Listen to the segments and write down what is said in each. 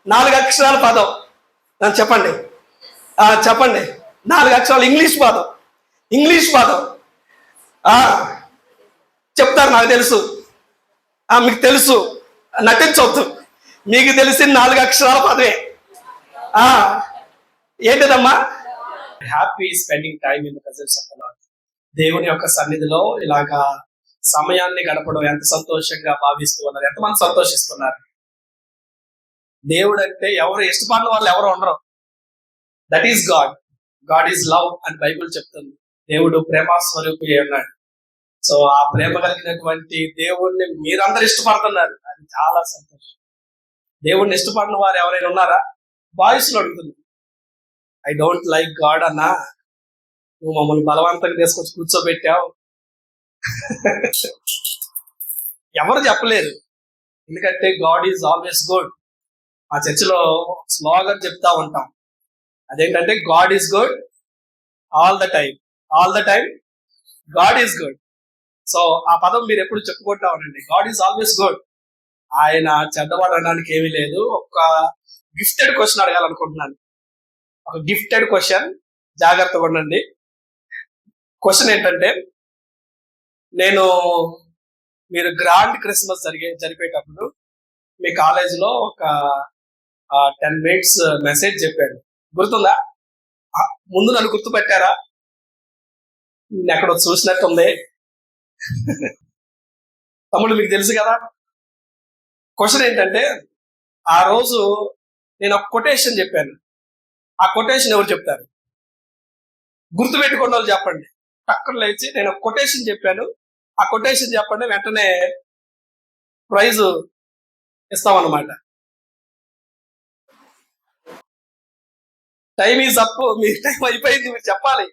4 అక్షరాల పదం చెప్పండి. చెప్పండి. 4 అక్షరాలు ఇంగ్లీష్ పదం. చెప్తారు, నాకు తెలుసు. మీకు తెలుసు, నటించవద్దు. మీకు తెలిసిన 4 అక్షరాల పదమే. ఏంటిదమ్మా? Happy spending time in the presence of the Lord. దేవుని యొక్క సన్నిధిలో ఇలాగా సమయాన్ని గడపడం ఎంత సంతోషంగా భావిస్తూ ఉన్నారు. ఎంతమంది సంతోషిస్తున్నారు? దేవుడు అంటే ఎవరు ఇష్టపడిన వాళ్ళు ఎవరు ఉండరు. That is God. God is love అని బైబిల్ చెప్తుంది. దేవుడు ప్రేమ స్వరూపి అన్నాడు. సో ఆ ప్రేమ కలిగినటువంటి దేవుణ్ణి మీరందరూ ఇష్టపడుతున్నారు. అది చాలా సంతోషం. దేవుణ్ణి ఇష్టపడిన వారు ఎవరైనా ఉన్నారా? బాయ్స్ లో అడుగుతుంది, ఐ డోంట్ లైక్ గాడ్ అన్నా, నువ్వు మమ్మల్ని బలవంతంగా తీసుకొచ్చి కూర్చోబెట్టావు. ఎవరు చెప్పలేరు, ఎందుకంటే గాడ్ ఈజ్ ఆల్వేస్ గుడ్. మా చర్చిలో స్లోగన్ చెప్తా ఉంటాం, అదేంటంటే God is good all the time. God is good. So ఆ పదం మీరు ఎప్పుడు చెప్పుకుంటా ఉండండి. God is always good. ఆయన చెడ్డవాడు అనడానికి ఏమీ లేదు. ఒక గిఫ్టెడ్ క్వశ్చన్ అడగాలనుకుంటున్నాను. ఒక గిఫ్టెడ్ క్వశ్చన్, జాగ్రత్తగా ఉండండి. క్వశ్చన్ ఏంటంటే, మీరు గ్రాండ్ క్రిస్మస్ జరిపేటప్పుడు మీ కాలేజీలో ఒక 10 minutes మెసేజ్ చెప్పాడు, గుర్తుందా? ముందు నన్ను గుర్తుపెట్టారా? ఎక్కడో చూసినట్టుంది. తమ్ముడు మీకు తెలుసు కదా. క్వశ్చన్ ఏంటంటే, ఆ రోజు నేను ఒక కొటేషన్ చెప్పాను. ఆ కొటేషన్ ఎవరు చెప్తారు? గుర్తుపెట్టుకున్న వాళ్ళు చెప్పండి. టక్కన లేచి నేను ఒక కొటేషన్ చెప్పాను, ఆ కొటేషన్ చెప్పండి, వెంటనే ప్రైజ్ ఇస్తామన్నమాట. Time is up. మీ టైం అయిపోయింది, మీరు చెప్పాలి.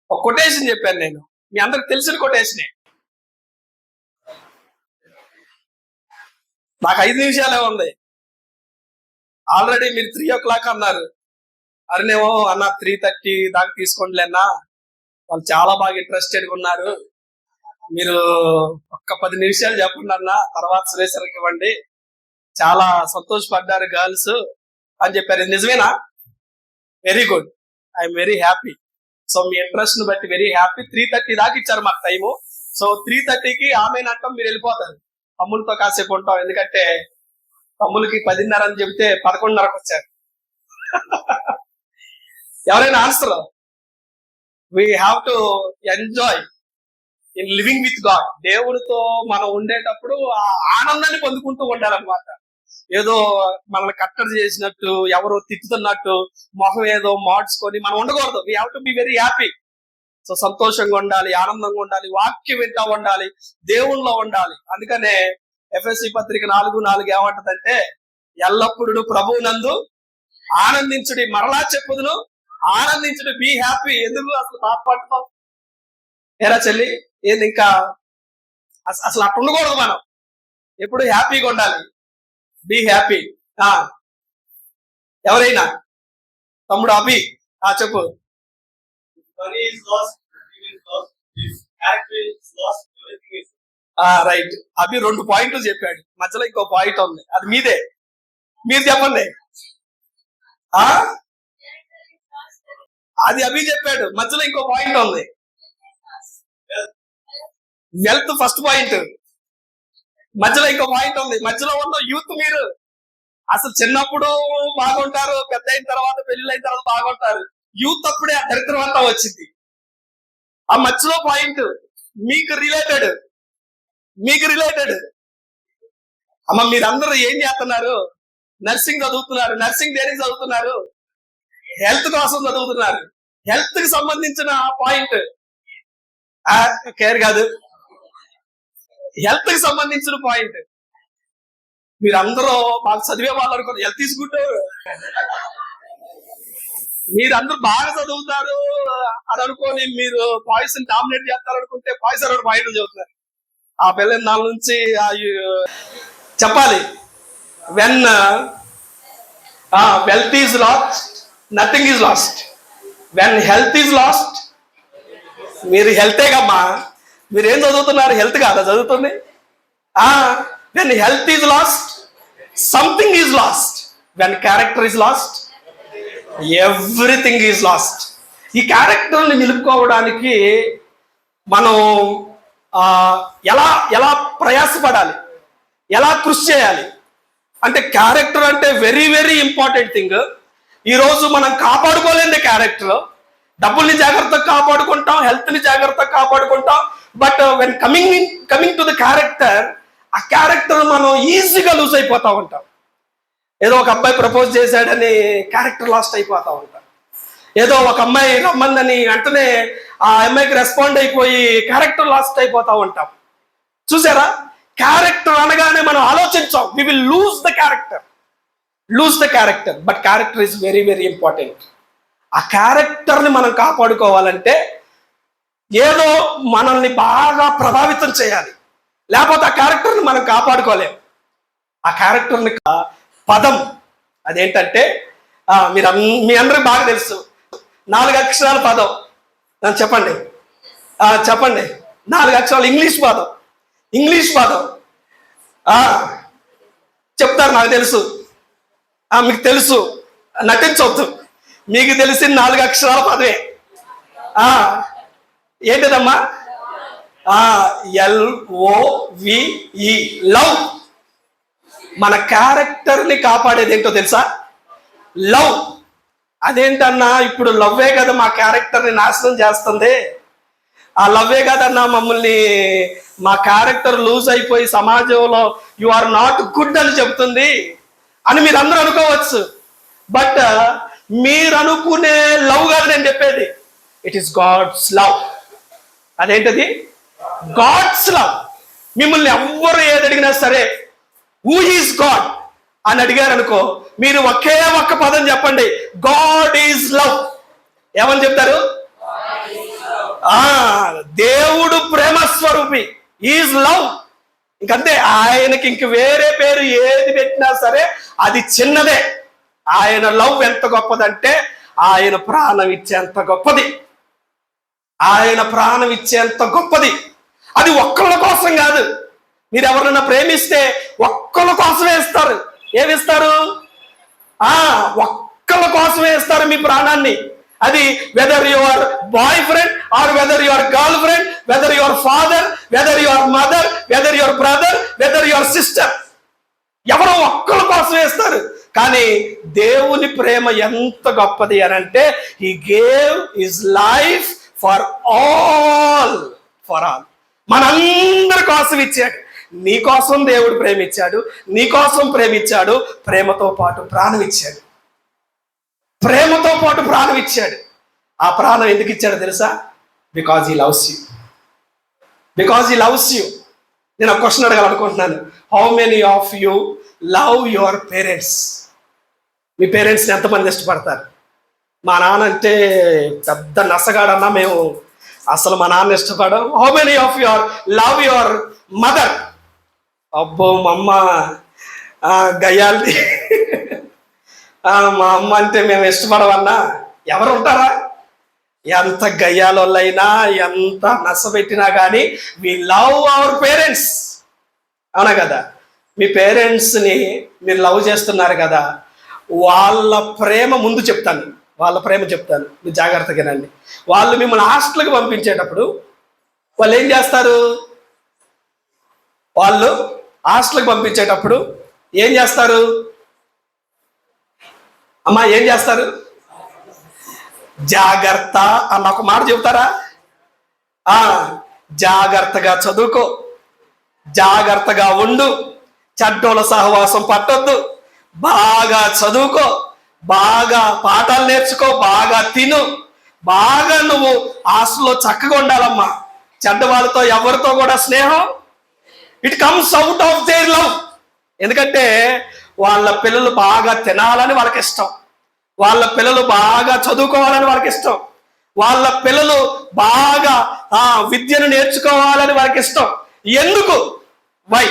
ఒక కొటేషన్ చెప్పాను నేను, మీ అందరికి తెలిసిన కొటేషనే. నాకు 5 నిమిషాలే ఉంది. ఆల్రెడీ మీరు 3 o'clock అన్నారు. అరేనేమో అన్న 3:30 దాకా తీసుకోండిలేనా, వాళ్ళు చాలా బాగా ఇంట్రెస్టెడ్గా ఉన్నారు, మీరు ఒక్క 10 నిమిషాలు చెప్పండి అన్న, తర్వాత సురేశ్వరికి ఇవ్వండి, చాలా సంతోషపడ్డారు గర్ల్స్ అని చెప్పారు. నిజమేనా? Very good, I'm very happy. So me interest ని బట్టి వెరీ హ్యాపీ. 3:30 దాకా ఇచ్చారు మాకు టైము. సో 3:30కి ఆమెనంటాం, మీరు వెళ్ళిపోతారు. తమ్ములతో కాసేపు ఉంటాం, ఎందుకంటే తమ్ములకి 10:30 అని చెబితే 11:30కి వచ్చారు. ఎవరైనా answer? We have to enjoy in living with God. దేవుడితో మనం ఉండేటప్పుడు ఆ ఆనందాన్ని పొందుకుంటూ ఉండాలన్నమాట. ఏదో మనల్ని కట్టడి చేసినట్టు, ఎవరో తిట్టుతున్నట్టు మొహం ఏదో మార్చుకొని మనం ఉండకూడదు. We have to be very happy. So సంతోషంగా ఉండాలి, ఆనందంగా ఉండాలి, వాక్యం వింటా ఉండాలి, దేవుళ్ళలో ఉండాలి. అందుకనే ఎఫెసీ పత్రిక 4:4 ఏమంటదంటే, ఎల్లప్పుడూ ప్రభువునందు ఆనందించుడి, మరలా చెప్పుదును ఆనందించుడి, బీ హ్యాపీ. ఎందుకు అసలు తాపడతాం? ఏరా చెల్లి, ఏంది ఇంకా అసలు అట్లా ఉండకూడదు. మనం ఎప్పుడు హ్యాపీగా ఉండాలి. Be happy. ఎవరైనా? తమ్ముడు అభి చెప్పు. రైట్. అభి 2 పాయింట్లు చెప్పాడు, మధ్యలో ఇంకో పాయింట్ ఉంది, అది మీదే. మీరు చెప్పండి. అది అభి చెప్పాడు, మధ్యలో ఇంకో పాయింట్ ఉంది. వెల్త్ ఫస్ట్ పాయింట్, మధ్యలో ఇంకో పాయింట్ ఉంది. మధ్యలో ఉన్న యూత్. మీరు అసలు చిన్నప్పుడు బాగుంటారు, పెద్ద అయిన తర్వాత, పెళ్లిళ్ళైన తర్వాత బాగుంటారు. యూత్ అప్పుడే ఆ దరిద్రం అంతా వచ్చింది. ఆ మధ్యలో పాయింట్ మీకు రిలేటెడ్. అమ్మ మీరందరూ ఏం చేస్తున్నారు? నర్సింగ్ చదువుతున్నారు. నర్సింగ్ దేనికి చదువుతున్నారు? హెల్త్ కోసం చదువుతున్నారు. హెల్త్ కి సంబంధించిన పాయింట్, కేర్ కాదు, హెల్త్ కి సంబంధించిన పాయింట్. మీరందరూ మాకు చదివే వాళ్ళు అనుకోండి, హెల్త్ ఈజ్ గుడ్. మీరందరూ బాగా చదువుతారు అని అనుకోని మీరు పాయిజన్ డామినేట్ చేస్తారు అనుకుంటే పాయిజన్ పాయింట్లు చదువుతున్నారు. ఆ పిల్లల నాలుగు నుంచి చెప్పాలి. When wealth is lost, nothing is lost. When health is lost, మీరు హెల్తే కమ్మా. మీరేం చదువుతున్నారు? హెల్త్ కాదా చదువుతుంది? When health is lost, something is lost. When character is lost, everything is lost. ఈ క్యారెక్టర్ని నిలుపుకోవడానికి మనం ఎలా ఎలా ప్రయాసపడాలి, ఎలా కృషి చేయాలి అంటే, క్యారెక్టర్ అంటే వెరీ వెరీ ఇంపార్టెంట్ థింగ్. ఈరోజు మనం కాపాడుకోలేని క్యారెక్టర్. డబ్బుల్ని జాగ్రత్తగా కాపాడుకుంటాం, హెల్త్ని జాగ్రత్తగా కాపాడుకుంటాం, but when coming to the character, ఆ క్యారెక్టర్ మనం ఈజీగా లూజ్ అయిపోతూ ఉంటాం. ఏదో ఒక అబ్బాయి ప్రపోజ్ చేశాడని క్యారెక్టర్ లాస్ట్ అయిపోతూ ఉంటాం. ఏదో ఒక అమ్మాయి రమ్మందని వెంటనే ఆ అమ్మాయికి రెస్పాండ్ అయిపోయి క్యారెక్టర్ లాస్ట్ అయిపోతూ ఉంటాం. చూసారా, క్యారెక్టర్ అనగానే మనం ఆలోచించాం, we will lose the character, but character is very very important. ఆ క్యారెక్టర్ని మనం కాపాడుకోవాలంటే ఏదో మనల్ని బాగా ప్రభావితం చేయాలి, లేకపోతే ఆ క్యారెక్టర్ని మనం కాపాడుకోలేం. ఆ క్యారెక్టర్ని పదం అదేంటంటే, మీ అందరికి బాగా తెలుసు, 4 అక్షరాల పదం. చెప్పండి 4 అక్షరాలు ఇంగ్లీష్ పదం చెప్తారు. నాకు తెలుసు, మీకు తెలుసు, నటించవద్దు. మీకు తెలిసిన 4 అక్షరాల పదమే. ఏంటిదమ్మా? LOVE, love. మన క్యారెక్టర్ని కాపాడేది ఏంటో తెలుసా? లవ్. అదేంటన్నా, ఇప్పుడు లవ్వే కదా మా క్యారెక్టర్ని నాశనం చేస్తుంది. ఆ లవ్వే కదన్నా మమ్మల్ని, మా క్యారెక్టర్ లూజ్ అయిపోయి సమాజంలో యు ఆర్ నాట్ గుడ్ అని చెప్తుంది అని మీరు అందరూ అనుకోవచ్చు. బట్ మీరు అనుకునే లవ్ కాదు నేను చెప్పేది. It is God's love. అదేంటది? God's love. మిమ్మల్ని ఎవ్వరు ఏది అడిగినా సరే, హూ ఈజ్ గాడ్ అని అడిగారు అనుకో, మీరు ఒకే ఒక్క పదం చెప్పండి, గాడ్ ఈజ్ లవ్. ఏమని చెప్తారు? దేవుడు ప్రేమ స్వరూపి, ఈజ్ లవ్. ఇంకంతే. ఆయనకి ఇంక వేరే పేరు ఏది పెట్టినా సరే అది చిన్నదే. ఆయన లవ్ ఎంత గొప్పదంటే, ఆయన ప్రాణం ఇచ్చేంత గొప్పది. అది ఒక్కళ్ళ కోసం కాదు. మీరు ఎవరైనా ప్రేమిస్తే ఒక్కళ్ళ కోసమే ఇస్తారు. ఏమిస్తారు? ఒక్కళ్ళ కోసమే ఇస్తారు మీ ప్రాణాన్ని. అది weather your boy friend or whether your girl friend, weather your father, weather your mother, weather your brother, weather your sister, ఎవరో ఒక్కళ్ళ కోసమే ఇస్తారు. కానీ దేవుని ప్రేమ ఎంత గొప్పది అని అంటే, he gave his life for all. మనందరి కోసం ఇచ్చాడు. నీ కోసం దేవుడు ప్రేమించాడు, నీ కోసం ప్రేమించాడు, ప్రేమతో పాటు ప్రాణం ఇచ్చాడు. ఆ ప్రాణం ఎందుకు ఇచ్చాడో తెలుసా? Because he loves you. నేను ఒక క్వశ్చన్ అడగాలనుకుంటున్నాను. How many of you love your parents? మీ పేరెంట్స్ని ఎంతమంది ఇష్టపడతారు? మా నాన్న అంటే పెద్ద నసగాడన్నా మేము అసలు మా నాన్న ఇష్టపడం. How many of your love your mother? అబ్బో, మా అమ్మ గయ్యాలి, మా అమ్మ అంటే మేము ఇష్టపడవన్నా ఎవరు ఉంటారా? ఎంత గయ్యాలైనా, ఎంత నసపెట్టినా కానీ వి లవ్ అవర్ పేరెంట్స్. అవునా కదా? మీ పేరెంట్స్ని మీరు లవ్ చేస్తున్నారు కదా, వాళ్ళ ప్రేమ ముందు చెప్తాను, మీరు జాగ్రత్తగా రండి. వాళ్ళు మిమ్మల్ని హాస్టల్కి పంపించేటప్పుడు వాళ్ళు ఏం చేస్తారు? అమ్మా ఏం చేస్తారు? జాగ్రత్త అన్న ఒక మాట చెబుతారా? జాగ్రత్తగా చదువుకో, జాగ్రత్తగా ఉండు, చెడ్డోళ్ళ సహవాసం పట్టొద్దు, బాగా చదువుకో, బాగా పాఠాలు నేర్చుకో, బాగా తిను, బాగా నువ్వు హాస్టల్లో చక్కగా ఉండాలమ్మా. చెడ్డ వాళ్ళతో ఎవరితో కూడా స్నేహం, it comes out of their love. ఎందుకంటే వాళ్ళ పిల్లలు బాగా తినాలని వాళ్ళకి ఇష్టం, వాళ్ళ పిల్లలు బాగా చదువుకోవాలని వాళ్ళకి ఇష్టం, వాళ్ళ పిల్లలు బాగా విద్యను నేర్చుకోవాలని వాళ్ళకి ఇష్టం. ఎందుకు? వై?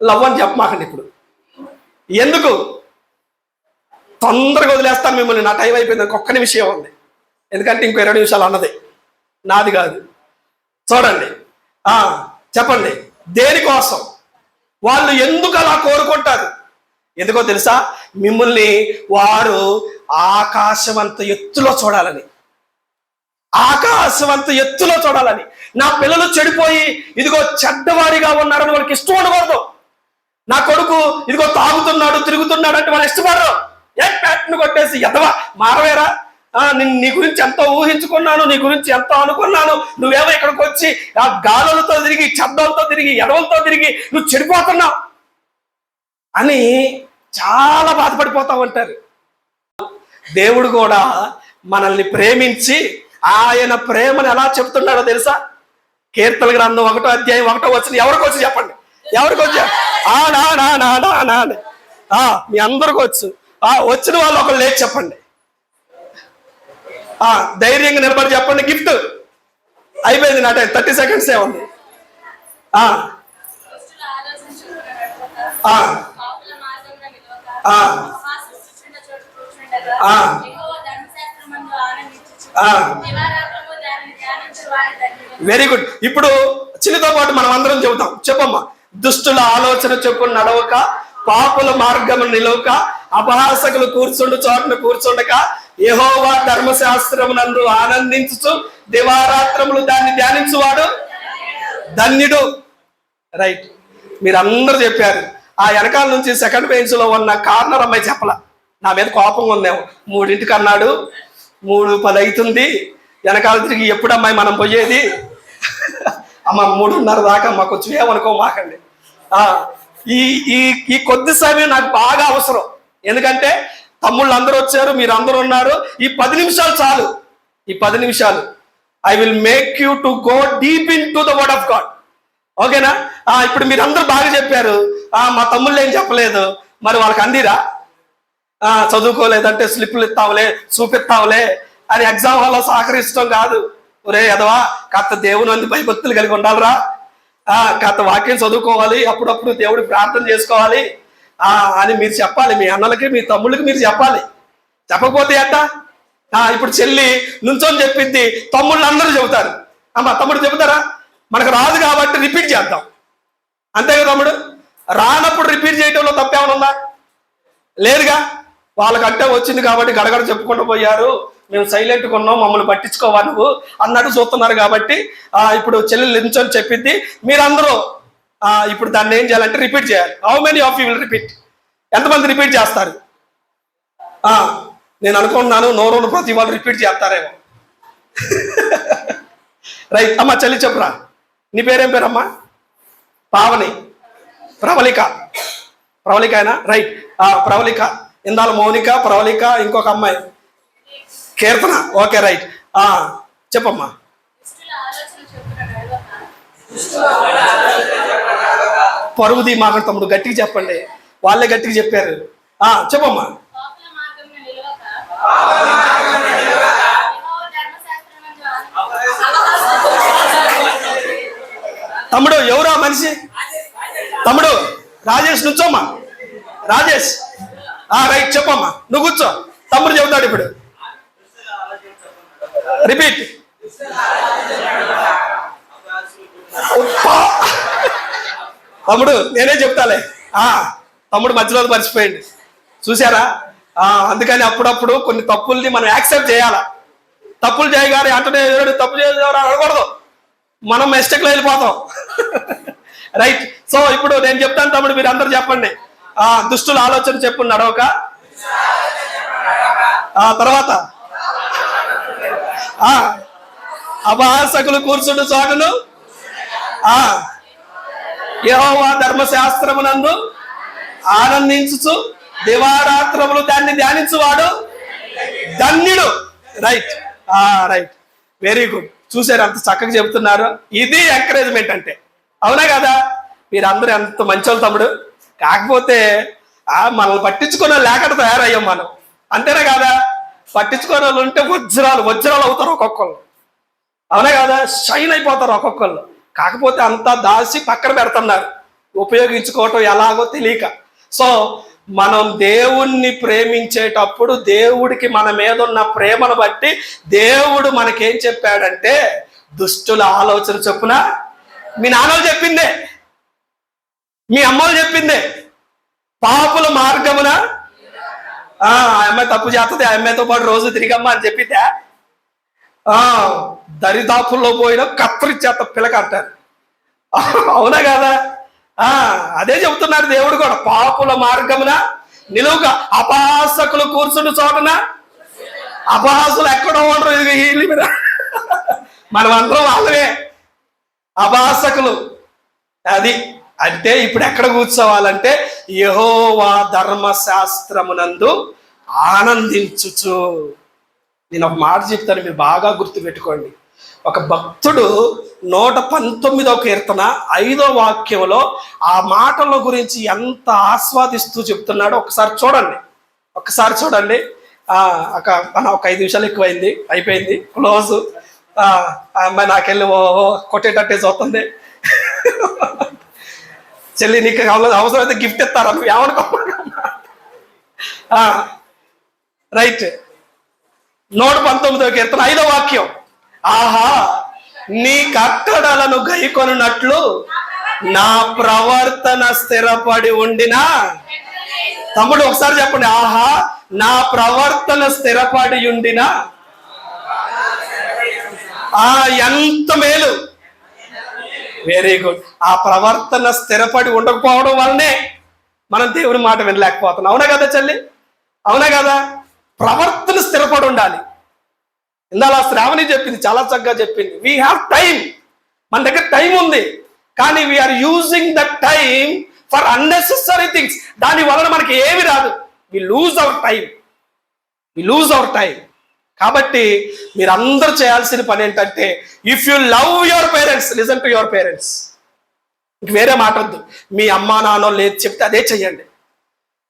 లవ్ అని చెప్పమాకండి ఇప్పుడు. ఎందుకు? తొందరగా వదిలేస్తాను మిమ్మల్ని, నా టైం అయిపోయింది. ఒక్క నిమిషం ఉంది, ఎందుకంటే ఇంకో 20 నిమిషాలు అన్నది నాది కాదు. చూడండి, చెప్పండి, దేనికోసం వాళ్ళు ఎందుకు అలా కోరుకుంటారు? ఎందుకో తెలుసా? మిమ్మల్ని వారు ఆకాశం అంత ఎత్తులో చూడాలని, ఆకాశం అంత ఎత్తులో చూడాలని. నా పిల్లలు చెడిపోయి ఇదిగో చెడ్డవాడిగా ఉన్నారని వాళ్ళకి ఇష్టం ఉండకూడదు. నా కొడుకు ఇదిగో తాగుతున్నాడు తిరుగుతున్నాడు అంటే వాళ్ళు ఇష్టపడరు. ప్యాట్ను కొట్టేసి ఎదవా మారవేరా, నీ గురించి ఎంతో ఊహించుకున్నాను, నీ గురించి ఎంతో అనుకున్నాను, నువ్వేమో ఇక్కడికి వచ్చి ఆ గాలులతో తిరిగి చెడ్డలతో తిరిగి ఎడవలతో తిరిగి నువ్వు చెడిపోతున్నావు అని చాలా బాధపడిపోతా ఉంటారు. దేవుడు కూడా మనల్ని ప్రేమించి ఆయన ప్రేమను ఎలా చెప్తున్నాడో తెలుసా? కీర్తన గ్రంథం 1వ అధ్యాయం 1వ వచనం ఎవరికి వచ్చి చెప్పండి, ఎవరికి వచ్చా? మీ అందరికి వచ్చు. వచ్చిన వాళ్ళు ఒకళ్ళు లేచి చెప్పండి, ధైర్యంగా నిలబడి చెప్పండి. గిఫ్ట్ అయిపోయింది నా టైం, 30 సెకండ్స్ ఉంది. Very good. ఇప్పుడు చిన్నతో పాటు మనం అందరం చెబుతాం. చెప్పమ్మా. దుష్టుల ఆలోచన చొప్పున నడవక, పాపుల మార్గము నిలవక, అపహాసకులు కూర్చుండు చోటును కూర్చుండక, యెహోవా ధర్మశాస్త్రమునందు ఆనందించుచు దివారాత్రములు దాన్ని ధ్యానించువాడు ధన్యుడు. రైట్, మీరందరూ చెప్పారు. ఆ వెనకాల నుంచి సెకండ్ బెంచ్ లో ఉన్న కార్నర్ అమ్మాయి చెప్పలా, నా మీద కోపంగా ఉందేమో. 3ంటికి అన్నాడు, 3:10 అవుతుంది, వెనకాల తిరిగి ఎప్పుడు అమ్మాయి మనం పోయేది? అమ్మ 3:30 దాకా అమ్మ కొంచెం ఏమనుకో మాకండి. ఈ ఈ ఈ కొద్ది సమయం నాకు బాగా అవసరం. ఎందుకంటే తమ్ముళ్ళు అందరూ వచ్చారు, మీరు అందరూ ఉన్నారు. ఈ 10 నిమిషాలు చాలు. ఈ 10 నిమిషాలు I will make you to go deep in to the word of God. ఓకేనా? ఇప్పుడు మీరు అందరూ బాగా చెప్పారు. మా తమ్ముళ్ళు ఏం చెప్పలేదు, మరి వాళ్ళకి అందిరా? చదువుకోలేదంటే స్లిప్లు ఇస్తావులే, చూపిస్తావులే అని ఎగ్జామ్ హాల్లో సహకరించడం కాదు. ఒరే ఎదవా, కాస్త దేవుని అంది భయభక్తులు కలిగి ఉండాలిరా, కాస్త వాక్యం చదువుకోవాలి, అప్పుడప్పుడు దేవుడి ప్రార్థన చేసుకోవాలి అని మీరు చెప్పాలి. మీ అన్నలకి మీ తమ్ముళ్ళకి మీరు చెప్పాలి. చెప్పకపోతే అట్ట ఇప్పుడు చెల్లి నుంచొని చెప్పింది, తమ్ముళ్ళు అందరూ చెబుతారు. అమ్మ తమ్ముడు చెబుతారా? మనకు రాదు కాబట్టి రిపీట్ చేద్దాం, అంతే కదా తమ్ముడు? రానప్పుడు రిపీట్ చేయడంలో తప్పేమైనా ఉందా? లేదుగా. వాళ్ళకంటే వచ్చింది కాబట్టి గడగడ చెప్పుకుంటూ పోయారు, మేము సైలెంట్గా ఉన్నాం, మమ్మల్ని పట్టించుకోవా నువ్వు అన్నట్టు చూస్తున్నారు. కాబట్టి ఇప్పుడు చెల్లెలు నించొని చెప్పింది, మీరందరూ ఇప్పుడు దాన్ని ఏం చేయాలంటే రిపీట్ చేయాలి. How many of you will repeat? ఎంతమంది రిపీట్ చేస్తారు? నేను అనుకున్నాను నోరు ప్రతి వాళ్ళు రిపీట్ చేస్తారేమో. రైట్ అమ్మా, చెల్లి చెప్పురా. నీ పేరేం పేరమ్మా? పావని. ప్రవళిక. ప్రవళిక అయినా? రైట్. ప్రవళిక. ఇందాల మౌనిక, ప్రవళిక, ఇంకొక అమ్మాయి కీర్తన. Okay right. చెప్పమ్మా. పరుగుది మాట తమ్ముడు, గట్టిగా చెప్పండి. వాళ్ళే గట్టిగా చెప్పారు. చెప్పమ్మా. తమ్ముడు ఎవరా మనిషి? తమ్ముడు రాజేష్ నుంచోమ్మా. రాజేష్ రైట్ చెప్పమ్మా. నువ్వు కూర్చో, తమ్ముడు చెబుతాడు ఇప్పుడు. రిపీట్. తమ్ముడు నేనే చెప్తాలే. తమ్ముడు మధ్యలో మర్చిపోయింది, చూసారా? అందుకని అప్పుడప్పుడు కొన్ని తప్పుల్ని మనం యాక్సెప్ట్ చేయాలా. తప్పులు చేయగానే అంటే తప్పు చేసేవారు అనకూడదు, మనం మిస్టేక్లో వెళ్ళిపోతాం. రైట్. సో ఇప్పుడు నేను చెప్తాను తమ్ముడు, మీరు అందరు చెప్పండి. దుష్టుల ఆలోచన చెప్పు నడవక, తర్వాత అపహాసకులు కూర్చుండు చోటును యెహోవా ధర్మశాస్త్రమునందు ఆనందించుచు దివారాత్రములు దాన్ని ధ్యానించువాడు ధన్యుడు. రైట్. Right, very good. చూసారు అంత చక్కగా చెబుతున్నారు. ఇది ఎంకరేజ్మెంట్ అంటే, అవునా కదా? మీరందరూ ఎంత మంచోళ్ళు తమ్ముడు. కాకపోతే మనల్ని పట్టించుకునే లేకుండా తయారయ్యాం మనం, అంతేనా కదా? పట్టించుకునే వాళ్ళు ఉంటే వజ్రాలు అవుతారు ఒక్కొక్కళ్ళు, అవునా కదా? షైన్ అయిపోతారు ఒక్కొక్కళ్ళు. కాకపోతే అంతా దాచి పక్కన పెడుతున్నారు, ఉపయోగించుకోవటం ఎలాగో తెలియక. సో మనం దేవుణ్ణి ప్రేమించేటప్పుడు దేవుడికి మన మీద ఉన్న ప్రేమను బట్టి దేవుడు మనకేం చెప్పాడంటే, దుష్టుల ఆలోచన చొప్పున. మీ నాన్నలు చెప్పిందే, మీ అమ్మలు చెప్పిందే, పాపుల మార్గమున ఆ అమ్మాయి తప్పు చేస్తుంది, ఆ అమ్మాయితో పాటు రోజు తిరిగమ్మా అని చెప్పితే దరిదాపుల్లో పోయిన కత్తిరిచ్చేత పిల్లక అంటారు. అవునా కదా? అదే చెబుతున్నాడు దేవుడు కూడా. పాపుల మార్గమున నిలువుగా అపహాసకులు కూర్చుండు చోటన. అపహాసులు ఎక్కడో ఉండరు వీళ్ళ మీద, మనం అందరం వాళ్ళవే అపహాసకులు. అది అంటే ఇప్పుడు ఎక్కడ కూర్చోవాలంటే యెహోవా ధర్మశాస్త్రమునందు ఆనందించుచు. నేను ఒక మాట చెప్తాను, మీరు బాగా గుర్తుపెట్టుకోండి. ఒక భక్తుడు 119వ కీర్తన 5వ వాక్యంలో ఆ మాటల గురించి ఎంత ఆస్వాదిస్తూ చెప్తున్నాడో ఒకసారి చూడండి. ఒక 5 నిమిషాలు ఎక్కువైంది, అయిపోయింది, క్లోజ్. ఆ అమ్మాయి నాకెళ్ళి కొట్టేటట్టే చూస్తుంది. చెల్లి నీకు అవసరమైతే గిఫ్ట్ ఇస్తారా, నువ్వు ఏమనుకో. రైట్. 119వ కీర్తన 5వ వాక్యం. ఆహా, నీ కట్టడలను గైకొనున్నట్లు నా ప్రవర్తన స్థిరపడి ఉండినా. తమ్ముడు ఒకసారి చెప్పండి, ఆహా నా ప్రవర్తన స్థిరపడి ఉండినా. ఎంత మేలు. Very good. ఆ ప్రవర్తన స్థిరపడి ఉండకపోవడం వల్లనే మనం దేవుని మాట వినలేకపోతున్నాం. అవునా కదా చెల్లి? అవునా కదా? ప్రవర్తన స్థిరపడి ఉండాలి. ఇందాల శ్రావణి చెప్పింది, చాలా చక్కగా చెప్పింది. వీ హ్యావ్ టైం, మన దగ్గర టైం ఉంది, కానీ we are using the time for unnecessary things. దాని వలన మనకి ఏమి రాదు. We lose our time. కాబట్టి మీరు అందరూ చేయాల్సిన పని ఏంటంటే, if you love your parents, listen to your parents. ఇంక వేరే మాట వద్దు. మీ అమ్మా నాన్నో లేదు చెప్తే అదే చెయ్యండి.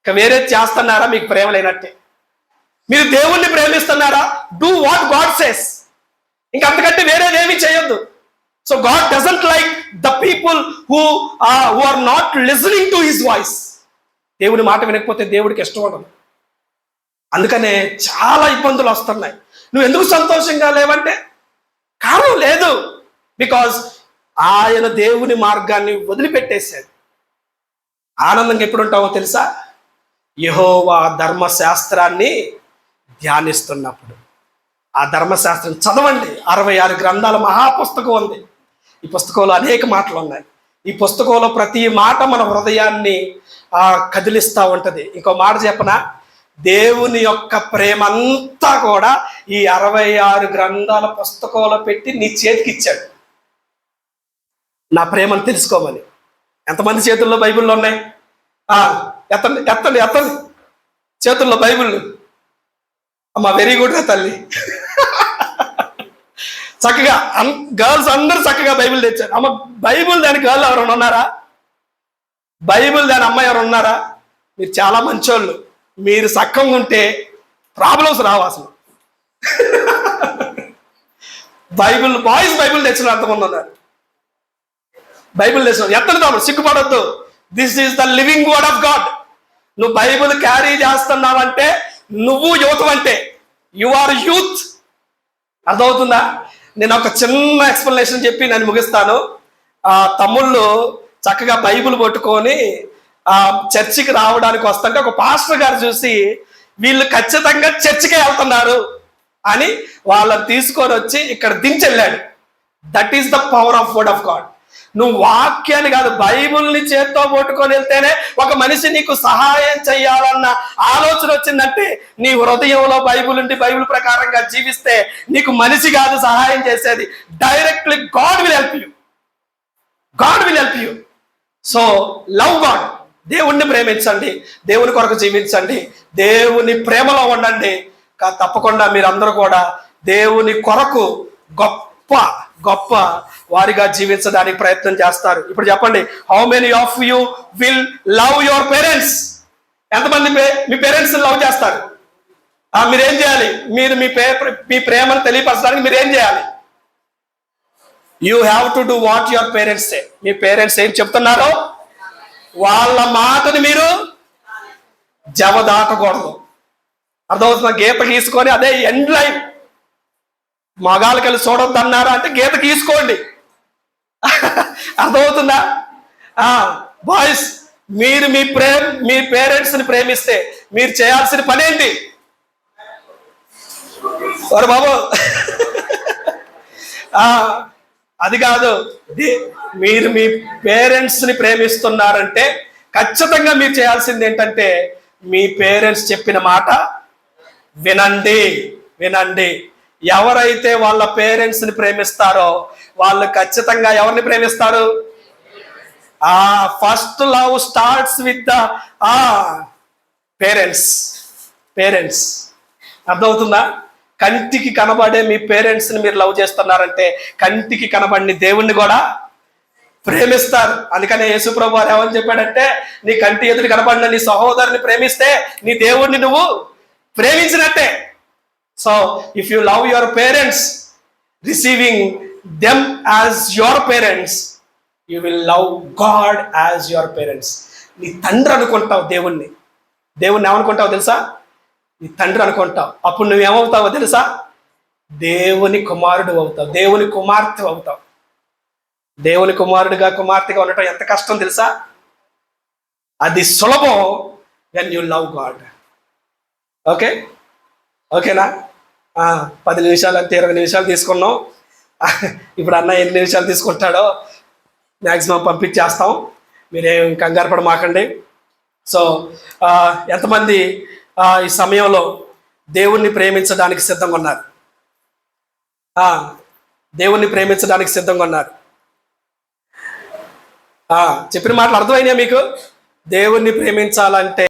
ఇక వేరేది చేస్తున్నారా మీకు ప్రేమ లేనట్టే. మీరు దేవుణ్ణి ప్రేమిస్తున్నారా, డూ వాట్ గాడ్ సేస్. ఇంక అంతకంటే వేరేదేమీ చేయొద్దు. So God doesn't like the people who are not listening to his voice. దేవుని మాట వినకపోతే దేవుడికి ఇష్టం ఉండదు. అందుకనే చాలా ఇబ్బందులు వస్తున్నాయి. నువ్వు ఎందుకు సంతోషంగా లేవంటే కారణం లేదు. బికాజ్ ఆయన దేవుని మార్గాన్ని వదిలిపెట్టేశాడు. ఆనందంగా ఎప్పుడు ఉంటావో తెలుసా? యెహోవా ధర్మశాస్త్రాన్ని ధ్యానిస్తున్నప్పుడు. ఆ ధర్మశాస్త్రం చదవండి. 66 గ్రంథాల మహాపుస్తకం ఉంది. ఈ పుస్తకంలో అనేక మాటలు ఉన్నాయి. ఈ పుస్తకంలో ప్రతి మాట మన హృదయాన్ని కదిలిస్తూ ఉంటుంది. ఇంకో మాట చెప్పనా, దేవుని యొక్క ప్రేమ అంతా కూడా ఈ 66 గ్రంథాల పుస్తకంలో పెట్టి నీ చేతికి ఇచ్చాడు. నా ప్రేమను తెలుసుకోమని. ఎంతమంది చేతుల్లో బైబిల్లో ఉన్నాయి? ఎత్తండి చేతుల్లో బైబిల్. అమ్మా వెరీ గుడ్ రా తల్లి. చక్కగా గర్ల్స్ అందరూ చక్కగా బైబిల్ తెచ్చారు. అమ్మ బైబిల్ దాని గర్ల్ ఎవరైనా ఉన్నారా? బైబిల్ దాని అమ్మాయి ఎవరు ఉన్నారా? మీరు చాలా మంచోళ్ళు. మీరు సక్కంగా ఉంటే ప్రాబ్లమ్స్ రావు అసలు. బాయ్స్ బైబిల్ తెచ్చిన అంతమంది ఉన్నారు. బైబిల్ తెచ్చిన ఎత్తని తాము సిగ్గుపడొద్దు. This is the living word of God. నువ్వు బైబిల్ క్యారీ చేస్తున్నావంటే నువ్వు యువత అంటే యు ఆర్ యూత్. అర్థమవుతుందా? నేను ఒక చిన్న ఎక్స్ప్లెనేషన్ చెప్పి నేను ముగిస్తాను. తమ్ముళ్ళు చక్కగా బైబిల్ పట్టుకొని చర్చికి రావడానికి వస్తుంటే ఒక పాస్టర్ గారు చూసి వీళ్ళు ఖచ్చితంగా చర్చికే వెళ్తున్నారు అని వాళ్ళని తీసుకొని వచ్చి ఇక్కడ దించెళ్ళాడు. That is the power of word of God. నువ్వు వాక్యాన్ని కాదు, బైబిల్ని చేత్తో పట్టుకొని వెళ్తేనే ఒక మనిషి నీకు సహాయం చేయాలన్న ఆలోచన వచ్చిందంటే, నీ హృదయంలో బైబిల్ ఉండి బైబిల్ ప్రకారంగా జీవిస్తే నీకు మనిషి కాదు సహాయం చేసేది, directly God will help you. So love God. దేవుణ్ణి ప్రేమించండి, దేవుని కొరకు జీవించండి, దేవుని ప్రేమలో ఉండండి. తప్పకుండా మీరందరూ కూడా దేవుని కొరకు గొప్ప వారిగా జీవించడానికి ప్రయత్నం చేస్తారు. ఇప్పుడు చెప్పండి, how many of you will love your parents? ఎంతమంది మీ పేరెంట్స్ లవ్ చేస్తారు? మీరేం చేయాలి? మీరు మీ ప్రేమను తెలియపరచడానికి మీరేం చేయాలి? You have to do what your parents say. Me parents ఏం చెప్తున్నారో వాళ్ళ మాటని మీరు జవదాటకూడదు. అర్థమవుతున్న గీత గీసుకొని అదే ఎండ్ లైన్. మగాళ్ళకెళ్ళి చూడొద్దు అన్నారా అంటే గీత గీసుకోండి. అర్థమవుతుందా? బాయ్స్ మీరు మీ పేరెంట్స్ ని ప్రేమిస్తే మీరు చేయాల్సిన పని ఏంటి? ఓరే బాబు అది కాదు. మీరు మీ పేరెంట్స్ ని ప్రేమిస్తున్నారంటే ఖచ్చితంగా మీరు చేయాల్సింది ఏంటంటే మీ పేరెంట్స్ చెప్పిన మాట వినండి. వినండి. ఎవరైతే వాళ్ళ పేరెంట్స్ ని ప్రేమిస్తారో వాళ్ళు ఖచ్చితంగా ఎవరిని ప్రేమిస్తారు? First love starts with the parents. అర్థమవుతుందా? కంటికి కనబడే మీ పేరెంట్స్ ని మీరు లవ్ చేస్తున్నారంటే కంటికి కనబడిని దేవుణ్ణి కూడా ప్రేమిస్తారు. అందుకనే యేసుప్రభు వారు ఏమని చెప్పాడంటే, నీ కంటి ఎదురు కనబడిన నీ సహోదరుని ప్రేమిస్తే నీ దేవుణ్ణి నువ్వు ప్రేమించినట్టే. So if you love your parents, receiving them as your parents, you will love God as your parents. నీ తండ్రి అనుకుంటావు దేవుణ్ణి ఏమనుకుంటావు తెలుసా? నీ తండ్రి అనుకుంటావు. అప్పుడు నువ్వేమవుతావో తెలుసా? దేవుని కుమారుడు అవుతావు, దేవుని కుమార్తె అవుతావు. దేవుని కుమారుడిగా కుమార్తెగా ఉండటం ఎంత కష్టం తెలుసా? అది సులభం వెన్ యు లవ్ గాడ్. ఓకేనా? 10 నిమిషాలు అంటే 20 నిమిషాలు తీసుకున్నాం. ఇప్పుడు అన్న ఎన్ని నిమిషాలు తీసుకుంటాడో మ్యాక్సిమం పంపించేస్తాం. మీరేం కంగారు పడమాకండి. సో ఎంతమంది ఈ సమయంలో దేవుణ్ణి ప్రేమించడానికి సిద్ధంగా ఉన్నారు? దేవుణ్ణి ప్రేమించడానికి సిద్ధంగా ఉన్నారు. చెప్పిన మాటలు అర్థమైనాయా మీకు? దేవుణ్ణి ప్రేమించాలంటే